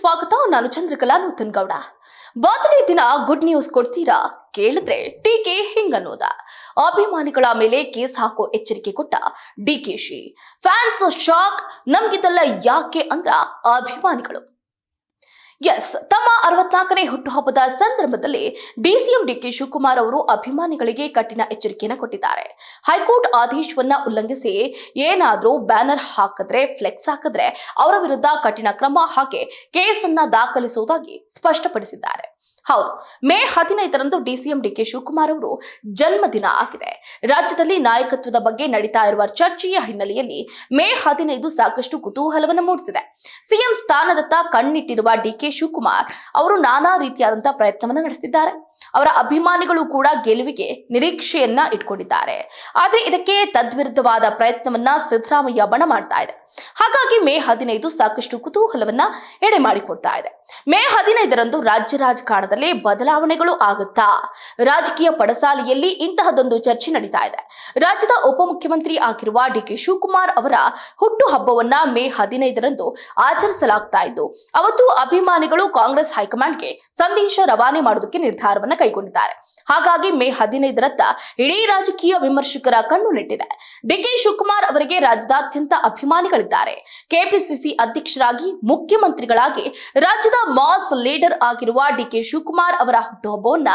ಸ್ವಾಗತ. ನಾನು ಚಂದ್ರಕಲಾ ನೂತನ್ ಗೌಡ. ಬರ್ತ್ಡೇ ದಿನ ಗುಡ್ ನ್ಯೂಸ್ ಕೊಡ್ತೀರಾ? ಕೇಳಿದ್ರೆ ಟೀಕೆ ಹಿಂಗನ್ನೋದ. ಅಭಿಮಾನಿಗಳ ಮೇಲೆ ಕೇಸ್ ಹಾಕೋ ಎಚ್ಚರಿಕೆ ಕೊಟ್ಟ ಡಿಕೆಶಿ. Fans shock. ನಮ್ಗಿದೆಲ್ಲ ಯಾಕೆ ಅಂದ್ರ ಅಭಿಮಾನಿಗಳು. ತಮ್ಮ 64ನೇ ಹುಟ್ಟುಹಬ್ಬದ ಸಂದರ್ಭದಲ್ಲಿ ಡಿಸಿಎಂ ಡಿಕೆ ಶಿವಕುಮಾರ್ ಅವರು ಅಭಿಮಾನಿಗಳಿಗೆ ಕಠಿಣ ಎಚ್ಚರಿಕೆಯನ್ನು ಕೊಟ್ಟಿದ್ದಾರೆ. ಹೈಕೋರ್ಟ್ ಆದೇಶವನ್ನ ಉಲ್ಲಂಘಿಸಿ ಏನಾದ್ರೂ ಬ್ಯಾನರ್ ಹಾಕಿದ್ರೆ, ಫ್ಲೆಕ್ಸ್ ಹಾಕಿದ್ರೆ ಅವರ ವಿರುದ್ಧ ಕಠಿಣ ಕ್ರಮ ಹಾಕಿ ಕೇಸನ್ನ ದಾಖಲಿಸುವುದಾಗಿ ಸ್ಪಷ್ಟಪಡಿಸಿದ್ದಾರೆ. ಹೌದು, ಮೇ 15ರಂದು ಡಿಸಿಎಂ ಡಿಕೆ ಶಿವಕುಮಾರ್ ಅವರು ಜನ್ಮದಿನ ಆಗಿದೆ. ರಾಜ್ಯದಲ್ಲಿ ನಾಯಕತ್ವದ ಬಗ್ಗೆ ನಡೀತಾ ಇರುವ ಚರ್ಚೆಯ ಹಿನ್ನೆಲೆಯಲ್ಲಿ ಮೇ 15 ಸಾಕಷ್ಟು ಕುತೂಹಲವನ್ನು ಮೂಡಿಸಿದೆ. ಸಿಎಂ ಸ್ಥಾನದತ್ತ ಕಣ್ಣಿಟ್ಟಿರುವ ಡಿಕೆ ಶಿವಕುಮಾರ್ ಅವರು ನಾನಾ ರೀತಿಯಾದಂತಹ ಪ್ರಯತ್ನವನ್ನು ನಡೆಸಿದ್ದಾರೆ. ಅವರ ಅಭಿಮಾನಿಗಳು ಕೂಡ ಗೆಲುವಿಗೆ ನಿರೀಕ್ಷೆಯನ್ನ ಇಟ್ಕೊಂಡಿದ್ದಾರೆ. ಆದ್ರೆ ಇದಕ್ಕೆ ತದ್ವಿರುದ್ಧವಾದ ಪ್ರಯತ್ನವನ್ನ ಸಿದ್ದರಾಮಯ್ಯ ಬಣ ಮಾಡ್ತಾ ಇದೆ. ಹಾಗಾಗಿ ಮೇ 15 ಸಾಕಷ್ಟು ಕುತೂಹಲವನ್ನ ಎಡೆ ಮಾಡಿಕೊಡ್ತಾ ಇದೆ. ಮೇ 15ರಂದು ರಾಜ್ಯ ರಾಜಕಾರಣದಲ್ಲಿ ಬದಲಾವಣೆಗಳು ಆಗುತ್ತಾ? ರಾಜಕೀಯ ಪಡಸಾಲೆಯಲ್ಲಿ ಇಂತಹದೊಂದು ಚರ್ಚೆ ನಡೀತಾ ಇದೆ. ರಾಜ್ಯದ ಉಪಮುಖ್ಯಮಂತ್ರಿ ಆಗಿರುವ ಡಿಕೆ ಶಿವಕುಮಾರ್ ಅವರ ಹುಟ್ಟು ಹಬ್ಬವನ್ನ ಮೇ 15ರಂದು ಆಚರಿಸಲಾಗ್ತಾ ಇದ್ದು, ಅವತ್ತು ಅಭಿಮಾನಿಗಳು ಕಾಂಗ್ರೆಸ್ ಹೈಕಮಾಂಡ್ಗೆ ಸಂದೇಶ ರವಾನೆ ಮಾಡೋದಕ್ಕೆ ನಿರ್ಧಾರವನ್ನ ಕೈಗೊಂಡಿದ್ದಾರೆ. ಹಾಗಾಗಿ ಮೇ 15ರತ್ತ ಇಡೀ ರಾಜಕೀಯ ವಿಮರ್ಶಕರ ಕಣ್ಣು ನೆಟ್ಟಿದೆ. ಡಿಕೆ ಶಿವಕುಮಾರ್ ಅವರಿಗೆ ರಾಜ್ಯದಾದ್ಯಂತ ಅಭಿಮಾನಿಗಳಿದ್ದಾರೆ. ಕೆಪಿಸಿಸಿ ಅಧ್ಯಕ್ಷರಾಗಿ, ಮುಖ್ಯಮಂತ್ರಿಗಳಾಗಿ ರಾಜ್ಯದ ಮಾಸ್ ಲೀಡರ್ ಆಗಿರುವ ಡಿಕೆ ಶಿವಕುಮಾರ್ ಅವರ ಹುಟ್ಟುಹಬ್ಬವನ್ನ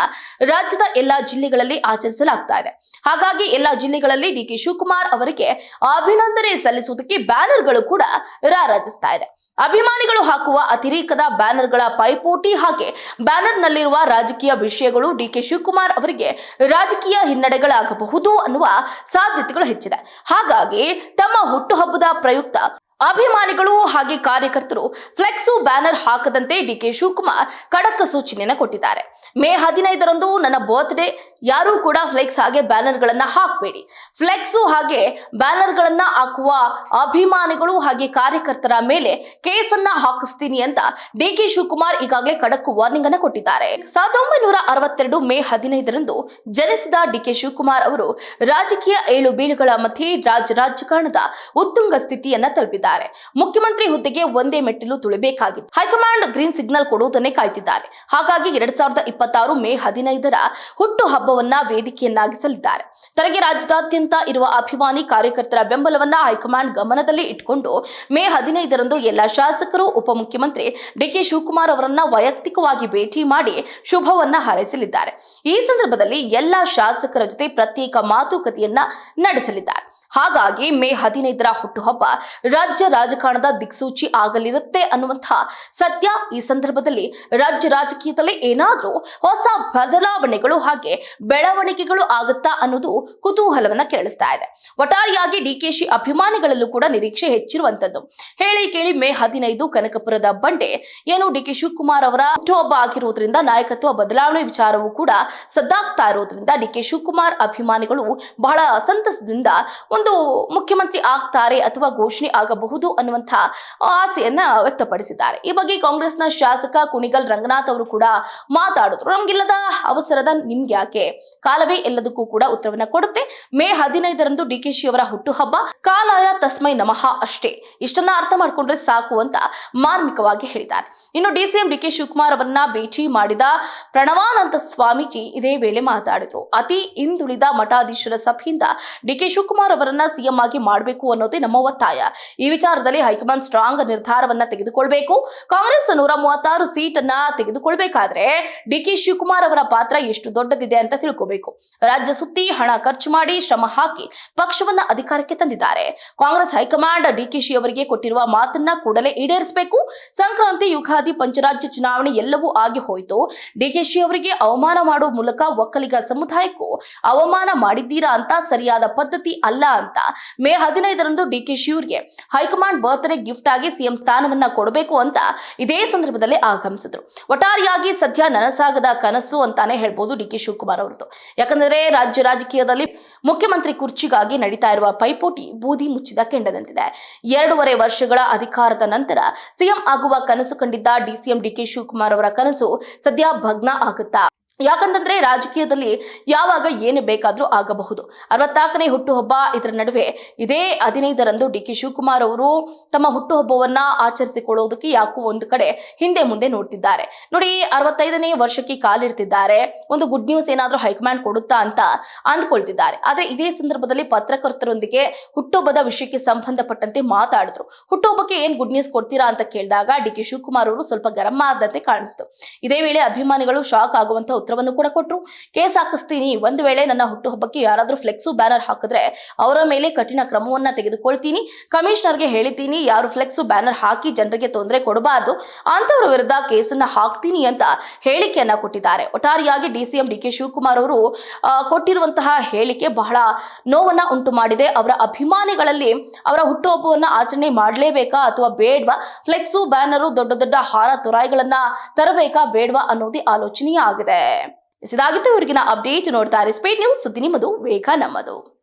ರಾಜ್ಯದ ಎಲ್ಲಾ ಜಿಲ್ಲೆಗಳಲ್ಲಿ ಆಚರಿಸಲಾಗ್ತಾ ಇದೆ. ಹಾಗಾಗಿ ಎಲ್ಲಾ ಜಿಲ್ಲೆಗಳಲ್ಲಿ ಡಿಕೆ ಶಿವಕುಮಾರ್ ಅವರಿಗೆ ಅಭಿನಂದನೆ ಸಲ್ಲಿಸುವುದಕ್ಕೆ ಬ್ಯಾನರ್ಗಳು ಕೂಡ ರಾರಾಜಿಸ್ತಾ ಇದೆ. ಅಭಿಮಾನಿಗಳು ಹಾಕುವ ಅತಿರೇಕದ ಬ್ಯಾನರ್ಗಳ ಪೈಪೋಟಿ ಹಾಗೆ ಬ್ಯಾನರ್ನಲ್ಲಿರುವ ರಾಜಕೀಯ ವಿಷಯಗಳು ಡಿಕೆ ಶಿವಕುಮಾರ್ ಅವರಿಗೆ ರಾಜಕೀಯ ಹಿನ್ನಡೆಗಳಾಗಬಹುದು ಅನ್ನುವ ಸಾಧ್ಯತೆಗಳು ಹೆಚ್ಚಿದೆ. ಹಾಗಾಗಿ ತಮ್ಮ ಹುಟ್ಟುಹಬ್ಬದ ಪ್ರಯುಕ್ತ ಅಭಿಮಾನಿಗಳು ಹಾಗೆ ಕಾರ್ಯಕರ್ತರು ಫ್ಲೆಕ್ಸು ಬ್ಯಾನರ್ ಹಾಕದಂತೆ ಡಿಕೆ ಶಿವಕುಮಾರ್ ಖಡಕ್ ಸೂಚನೆಯನ್ನು ಕೊಟ್ಟಿದ್ದಾರೆ. ಮೇ 15ರಂದು ನನ್ನ ಬರ್ತ್ಡೇ, ಯಾರೂ ಕೂಡ ಫ್ಲೆಕ್ಸ್ ಹಾಗೆ ಬ್ಯಾನರ್ಗಳನ್ನ ಹಾಕಬೇಡಿ. ಫ್ಲೆಕ್ಸು ಹಾಗೆ ಬ್ಯಾನರ್ಗಳನ್ನ ಹಾಕುವ ಅಭಿಮಾನಿಗಳು ಹಾಗೆ ಕಾರ್ಯಕರ್ತರ ಮೇಲೆ ಕೇಸನ್ನ ಹಾಕಿಸ್ತೀನಿ ಅಂತ ಡಿಕೆ ಶಿವಕುಮಾರ್ ಈಗಾಗಲೇ ಖಡಕ್ ವಾರ್ನಿಂಗ್ ಅನ್ನು ಕೊಟ್ಟಿದ್ದಾರೆ. 1962 ಮೇ 15ರಂದು ಜನಿಸಿದ ಡಿಕೆ ಶಿವಕುಮಾರ್ ಅವರು ರಾಜಕೀಯ ಏಳು ಬೀಳುಗಳ ಮಧ್ಯೆ ರಾಜಕಾರಣದ ಉತ್ತುಂಗ ಸ್ಥಿತಿಯನ್ನ ತಲುಪಿದ್ದಾರೆ. ಮುಖ್ಯಮಂತ್ರಿ ಹುದ್ದೆಗೆ ಒಂದೇ ಮೆಟ್ಟಿಲು ತುಳಿಬೇಕಾಗಿತ್ತು. ಹೈಕಮಾಂಡ್ ಗ್ರೀನ್ ಸಿಗ್ನಲ್ ಕೊಡುವುದನ್ನೇ ಕಾಯ್ತಿದ್ದಾರೆ. ಹಾಗಾಗಿ 2026 ಮೇ 15ರ ಹುಟ್ಟು ಹಬ್ಬವನ್ನ ವೇದಿಕೆಯನ್ನಾಗಿಸಲಿದ್ದಾರೆ. ತನಗೆ ರಾಜ್ಯದಾದ್ಯಂತ ಇರುವ ಅಭಿಮಾನಿ ಕಾರ್ಯಕರ್ತರ ಬೆಂಬಲವನ್ನ ಹೈಕಮಾಂಡ್ ಗಮನದಲ್ಲಿ ಇಟ್ಟುಕೊಂಡು ಮೇ 15ರಂದು ಎಲ್ಲ ಶಾಸಕರು, ಉಪಮುಖ್ಯಮಂತ್ರಿ ಡಿಕೆ ಶಿವಕುಮಾರ್ ಅವರನ್ನ ವೈಯಕ್ತಿಕವಾಗಿ ಭೇಟಿ ಮಾಡಿ ಶುಭವನ್ನ ಹಾರೈಸಲಿದ್ದಾರೆ. ಈ ಸಂದರ್ಭದಲ್ಲಿ ಎಲ್ಲ ಶಾಸಕರ ಜೊತೆ ಪ್ರತ್ಯೇಕ ಮಾತುಕತೆಯನ್ನ ನಡೆಸಲಿದ್ದಾರೆ. ಹಾಗಾಗಿ ಮೇ 15ರ ಹುಟ್ಟುಹಬ್ಬ ರಾಜ್ಯ ರಾಜಕಾರಣದ ದಿಕ್ಸೂಚಿ ಆಗಲಿರುತ್ತೆ ಅನ್ನುವಂತಹ ಸತ್ಯ. ಈ ಸಂದರ್ಭದಲ್ಲಿ ರಾಜ್ಯ ರಾಜಕೀಯದಲ್ಲಿ ಏನಾದ್ರೂ ಹೊಸ ಬದಲಾವಣೆಗಳು ಹಾಗೆ ಬೆಳವಣಿಗೆಗಳು ಆಗುತ್ತಾ ಅನ್ನೋದು ಕುತೂಹಲವನ್ನ ಕೆರಳಿಸ್ತಾ ಇದೆ. ಒಟ್ಟಾರೆಯಾಗಿ ಡಿಕೆಶಿ ಅಭಿಮಾನಿಗಳಲ್ಲೂ ಕೂಡ ನಿರೀಕ್ಷೆ ಹೆಚ್ಚಿರುವಂತದ್ದು. ಹೇಳಿ ಕೇಳಿ ಮೇ 15 ಕನಕಪುರದ ಬಂಡೆ ಏನು ಡಿಕೆ ಶಿವಕುಮಾರ್ ಅವರ ಹುಟ್ಟುಹಬ್ಬ ಆಗಿರುವುದರಿಂದ ನಾಯಕತ್ವ ಬದಲಾವಣೆ ವಿಚಾರವೂ ಕೂಡ ಸದ್ದಾಗ್ತಾ ಇರೋದ್ರಿಂದ ಡಿಕೆ ಶಿವಕುಮಾರ್ ಅಭಿಮಾನಿಗಳು ಬಹಳ ಸಂತಸದಿಂದ ಒಂದು ಮುಖ್ಯಮಂತ್ರಿ ಆಗ್ತಾರೆ ಅಥವಾ ಘೋಷಣೆ ಆಗಬಹುದು ಅನ್ನುವಂಥ ಆಸೆಯನ್ನ ವ್ಯಕ್ತಪಡಿಸಿದ್ದಾರೆ. ಈ ಬಗ್ಗೆ ಕಾಂಗ್ರೆಸ್ನ ಶಾಸಕ ಕುಣಿಗಲ್ ರಂಗನಾಥ್ ಅವರು ಕೂಡ ಮಾತಾಡಿದ್ರು. ನಮ್ಗಿಲ್ಲದ ಅವಸರದ ನಿಮ್ಗೆ ಯಾಕೆ, ಕಾಲವೇ ಎಲ್ಲದಕ್ಕೂ ಕೂಡ ಉತ್ತರವನ್ನ ಕೊಡುತ್ತೆ. ಮೇ 15ರಂದು ಡಿಕೆಶಿ ಅವರ ಹುಟ್ಟುಹಬ್ಬ, ಕಾಲಾಯ ತಸ್ಮೈ ನಮಃ ಅಷ್ಟೇ, ಇಷ್ಟನ್ನ ಅರ್ಥ ಮಾಡ್ಕೊಂಡ್ರೆ ಸಾಕು ಅಂತ ಮಾರ್ಮಿಕವಾಗಿ ಹೇಳಿದ್ದಾರೆ. ಇನ್ನು ಡಿಸಿಎಂ ಡಿಕೆ ಶಿವಕುಮಾರ್ ಅವರನ್ನ ಭೇಟಿ ಮಾಡಿದ ಪ್ರಣವಾನಂದ ಸ್ವಾಮೀಜಿ ಇದೇ ವೇಳೆ ಮಾತಾಡಿದ್ರು. ಅತಿ ಹಿಂದುಳಿದ ಮಠಾಧೀಶರ ಸಭೆಯಿಂದ ಡಿಕೆ ಶಿವಕುಮಾರ್ ಅವರನ್ನ ಸಿಎಂ ಆಗಿ ಮಾಡಬೇಕು ಅನ್ನೋದೇ ನಮ್ಮ ಒತ್ತಾಯ. ಈ ವಿಚಾರದಲ್ಲಿ ಹೈಕಮಾಂಡ್ ಸ್ಟ್ರಾಂಗ್ ನಿರ್ಧಾರವನ್ನ ತೆಗೆದುಕೊಳ್ಬೇಕು. ಕಾಂಗ್ರೆಸ್ 136 ಸೀಟನ್ನ ತೆಗೆದುಕೊಳ್ಬೇಕಾದ್ರೆ ಡಿಕೆ ಶಿವಕುಮಾರ್ ಅವರ ಪಾತ್ರ ಎಷ್ಟು ದೊಡ್ಡದಿದೆ ಅಂತ ತಿಳ್ಕೋಬೇಕು. ರಾಜ್ಯ ಸುತ್ತಿ ಹಣ ಖರ್ಚು ಮಾಡಿ ಶ್ರಮ ಹಾಕಿ ಪಕ್ಷವನ್ನ ಅಧಿಕಾರಕ್ಕೆ ತಂದಿದ್ದಾರೆ. ಕಾಂಗ್ರೆಸ್ ಹೈಕಮಾಂಡ್ ಡಿಕೆಶಿ ಅವರಿಗೆ ಕೊಟ್ಟಿರುವ ಮಾತನ್ನ ಕೂಡಲೇ ಈಡೇರಿಸಬೇಕು. ಸಂಕ್ರಾಂತಿ, ಯುಗಾದಿ, ಪಂಚರಾಜ್ಯ ಚುನಾವಣೆ ಎಲ್ಲವೂ ಆಗಿ ಹೋಯಿತು. ಡಿಕೆಶಿ ಅವರಿಗೆ ಅವಮಾನ ಮಾಡುವ ಮೂಲಕ ಒಕ್ಕಲಿಗ ಸಮುದಾಯಕ್ಕೂ ಅವಮಾನ ಮಾಡಿದ್ದೀರಾ ಅಂತ ಸರಿಯಾದ ಪದ್ಧತಿ ಅಲ್ಲ ಅಂತ ಮೇ 15ರಂದು ಡಿಕೆಶಿ ಅವರಿಗೆ ಹೈಕಮಾಂಡ್ ಬರ್ತ್ಡೇ ಗಿಫ್ಟ್ ಆಗಿ ಸಿಎಂ ಸ್ಥಾನವನ್ನ ಕೊಡಬೇಕು ಅಂತ ಇದೇ ಸಂದರ್ಭದಲ್ಲಿ ಆಗಮಿಸಿದ್ರು. ಒಟ್ಟಾರೆಯಾಗಿ ಸದ್ಯ ನನಸಾಗದ ಕನಸು ಅಂತಾನೆ ಹೇಳ್ಬೋದು ಡಿಕೆ ಶಿವಕುಮಾರ್ ಅವರದ್ದು. ಯಾಕಂದ್ರೆ ರಾಜ್ಯ ರಾಜಕೀಯದಲ್ಲಿ ಮುಖ್ಯಮಂತ್ರಿ ಕುರ್ಚಿಗಾಗಿ ನಡೀತಾ ಇರುವ ಪೈಪೋಟಿ ಬೂದಿ ಮುಚ್ಚಿದ ಕೆಂಡದಂತಿದೆ. 2.5 ವರ್ಷಗಳ ಅಧಿಕಾರದ ನಂತರ ಸಿಎಂ ಆಗುವ ಕನಸು ಕಂಡಿದ್ದ ಡಿಸಿಎಂ ಡಿಕೆ ಶಿವಕುಮಾರ್ ಅವರ ಕನಸು ಸದ್ಯ ಭಗ್ನ ಆಗುತ್ತಾ? ಯಾಕಂತಂದ್ರೆ ರಾಜಕೀಯದಲ್ಲಿ ಯಾವಾಗ ಏನು ಬೇಕಾದ್ರೂ ಆಗಬಹುದು. 64ನೇ ಹುಟ್ಟುಹಬ್ಬ. ಇದರ ನಡುವೆ ಇದೇ 15ರಂದು ಡಿ.ಕೆ. ಶಿವಕುಮಾರ್ ಅವರು ತಮ್ಮ ಹುಟ್ಟುಹಬ್ಬವನ್ನ ಆಚರಿಸಿಕೊಳ್ಳೋದಕ್ಕೆ ಯಾಕೋ ಒಂದು ಕಡೆ ಹಿಂದೆ ಮುಂದೆ ನೋಡ್ತಿದ್ದಾರೆ. ನೋಡಿ, 65ನೇ ವರ್ಷಕ್ಕೆ ಕಾಲಿಡ್ತಿದ್ದಾರೆ. ಒಂದು ಗುಡ್ ನ್ಯೂಸ್ ಏನಾದ್ರೂ ಹೈಕಮಾಂಡ್ ಕೊಡುತ್ತಾ ಅಂತ ಅಂದ್ಕೊಳ್ತಿದ್ದಾರೆ. ಆದ್ರೆ ಇದೇ ಸಂದರ್ಭದಲ್ಲಿ ಪತ್ರಕರ್ತರೊಂದಿಗೆ ಹುಟ್ಟುಹಬ್ಬದ ವಿಷಯಕ್ಕೆ ಸಂಬಂಧಪಟ್ಟಂತೆ ಮಾತಾಡಿದ್ರು. ಹುಟ್ಟುಹಬ್ಬಕ್ಕೆ ಏನ್ ಗುಡ್ ನ್ಯೂಸ್ ಕೊಡ್ತೀರಾ ಅಂತ ಕೇಳಿದಾಗ ಡಿ.ಕೆ. ಶಿವಕುಮಾರ್ ಅವರು ಸ್ವಲ್ಪ ಗರಂ ಆದಂತೆ ಕಾಣಿಸ್ತು. ಇದೇ ವೇಳೆ ಅಭಿಮಾನಿಗಳು ಶಾಕ್ ಆಗುವಂತ ಉತ್ತರವನ್ನು ಕೂಡ ಕೊಟ್ಟರು. ಕೇಸ್ ಹಾಕಿಸ್ತೀನಿ, ಒಂದು ವೇಳೆ ನನ್ನ ಹುಟ್ಟುಹಬ್ಬಕ್ಕೆ ಯಾರಾದ್ರೂ ಫ್ಲೆಕ್ಸು ಬ್ಯಾನರ್ ಹಾಕಿದ್ರೆ ಅವರ ಮೇಲೆ ಕಠಿಣ ಕ್ರಮವನ್ನ ತೆಗೆದುಕೊಳ್ತೀನಿ. ಕಮಿಷನರ್ಗೆ ಹೇಳಿದ್ದೀನಿ, ಯಾರು ಫ್ಲೆಕ್ಸು ಬ್ಯಾನರ್ ಹಾಕಿ ಜನರಿಗೆ ತೊಂದರೆ ಕೊಡಬಾರ್ದು, ಅಂತವರ ವಿರುದ್ಧ ಕೇಸನ್ನ ಹಾಕ್ತೀನಿ ಅಂತ ಹೇಳಿಕೆಯನ್ನ ಕೊಟ್ಟಿದ್ದಾರೆ. ಒಟ್ಟಾರೆಯಾಗಿ ಡಿಸಿಎಂ ಡಿ.ಕೆ. ಶಿವಕುಮಾರ್ ಅವರು ಕೊಟ್ಟಿರುವಂತಹ ಹೇಳಿಕೆ ಬಹಳ ನೋವನ್ನ ಉಂಟು ಮಾಡಿದೆ. ಅವರ ಅಭಿಮಾನಿಗಳಲ್ಲಿ ಅವರ ಹುಟ್ಟುಹಬ್ಬವನ್ನ ಆಚರಣೆ ಮಾಡಲೇಬೇಕಾ ಅಥವಾ ಬೇಡ್ವಾ, ಫ್ಲೆಕ್ಸು ಬ್ಯಾನರು ದೊಡ್ಡ ದೊಡ್ಡ ಹಾರ ತುರಾಯಿಗಳನ್ನ ತರಬೇಕಾ ಬೇಡ್ವಾ ಅನ್ನೋದೇ ಆಲೋಚನೆಯೇ ಆಗಿದೆ. ಇದಾಗಿತ್ತು ಇವರಿಗಿನ ಅಪ್ಡೇಟ್. ನೋಡ್ತಾ ಇರಿ ಸ್ಪೀಡ್ ನ್ಯೂಸ್, ಸುದ್ದಿ ನಿಮ್ಮದು, ವೇಗ ನಮ್ಮದು.